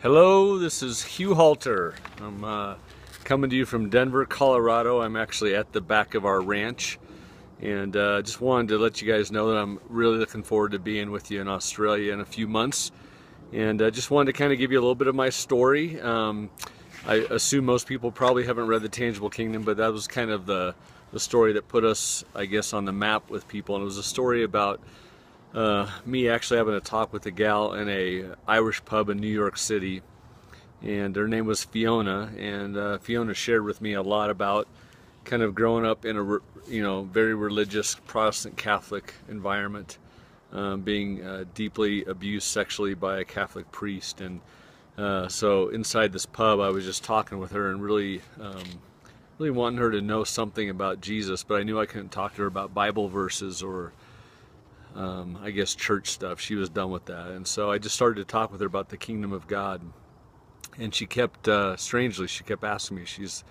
Hello, this is Hugh Halter. I'm coming to you from Denver, Colorado. I'm actually at the back of our ranch, and just wanted to let you guys know that I'm really looking forward to being with you in Australia in a few months. And just wanted to kind of give you a little bit of my story. I assume most people probably haven't read The Tangible Kingdom, but that was kind of the story that put us, I guess, on the map with people. And it was a story about me actually having a talk with a gal in a Irish pub in New York City, and her name was Fiona, and Fiona shared with me a lot about kind of growing up in a very religious Protestant Catholic environment, being deeply abused sexually by a Catholic priest. And so inside this pub I was just talking with her and really wanting her to know something about Jesus, but I knew I couldn't talk to her about Bible verses or I guess church stuff. She was done with that. And so I just started to talk with her about the kingdom of God. And she kept, strangely, she kept asking me. She's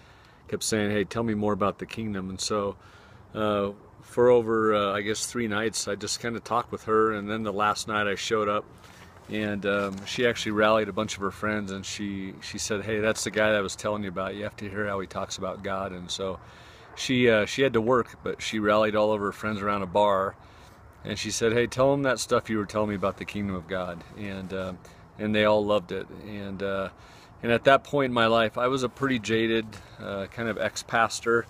kept saying, hey, tell me more about the kingdom. And so for over, I guess, 3 nights, I just kind of talked with her. And then the last night I showed up, and she actually rallied a bunch of her friends, and she said, hey, that's the guy that I was telling you about. You have to hear how he talks about God. And so she had to work, but she rallied all of her friends around a bar. And she said, hey, tell them that stuff you were telling me about the kingdom of God. And they all loved it. And at that point in my life, I was a pretty jaded kind of ex-pastor.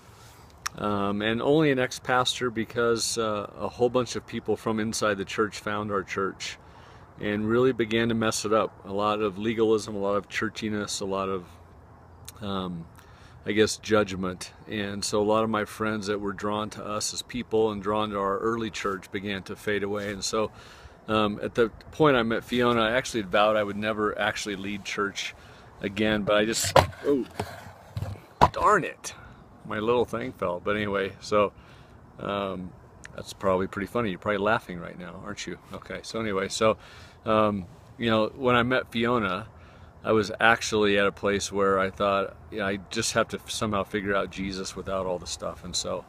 And only an ex-pastor because a whole bunch of people from inside the church found our church and really began to mess it up. A lot of legalism, a lot of churchiness, a lot of I guess, judgment. And so a lot of my friends that were drawn to us as people and drawn to our early church began to fade away. And so at the point I met Fiona, I actually had vowed I would never actually lead church again, but I just, oh, darn it, my little thing fell. But anyway, so that's probably pretty funny. You're probably laughing right now, aren't you? Okay, so anyway, so when I met Fiona, I was actually at a place where I thought, I just have to somehow figure out Jesus without all the stuff. And so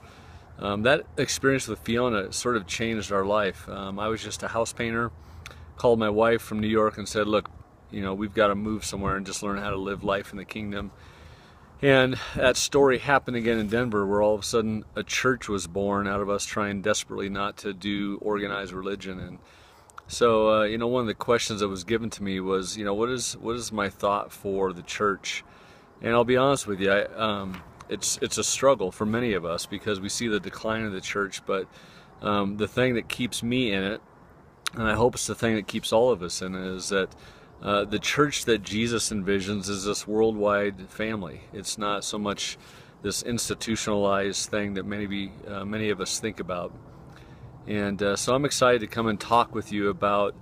that experience with Fiona sort of changed our life. I was just a house painter, called my wife from New York and said, look, we've got to move somewhere and just learn how to live life in the kingdom. And that story happened again in Denver, where all of a sudden a church was born out of us trying desperately not to do organized religion. And so, one of the questions that was given to me was, what is my thought for the church? And I'll be honest with you, it's a struggle for many of us because we see the decline of the church. But the thing that keeps me in it, and I hope it's the thing that keeps all of us in it, is that the church that Jesus envisions is this worldwide family. It's not so much this institutionalized thing that many of us think about. And so I'm excited to come and talk with you about,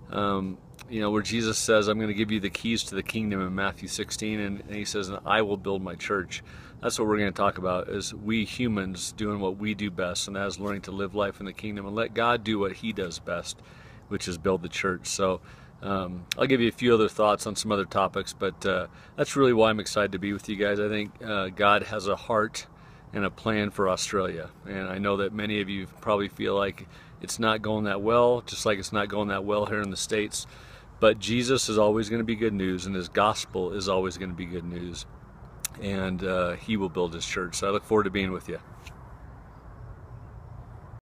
where Jesus says, I'm going to give you the keys to the kingdom in Matthew 16, and he says, and I will build my church. That's what we're going to talk about, is we humans doing what we do best, and that is learning to live life in the kingdom and let God do what he does best, which is build the church. So I'll give you a few other thoughts on some other topics, but that's really why I'm excited to be with you guys. I think God has a heart and a plan for Australia. And I know that many of you probably feel like it's not going that well, just like it's not going that well here in the States. But Jesus is always going to be good news, and his gospel is always going to be good news. And he will build his church. So I look forward to being with you.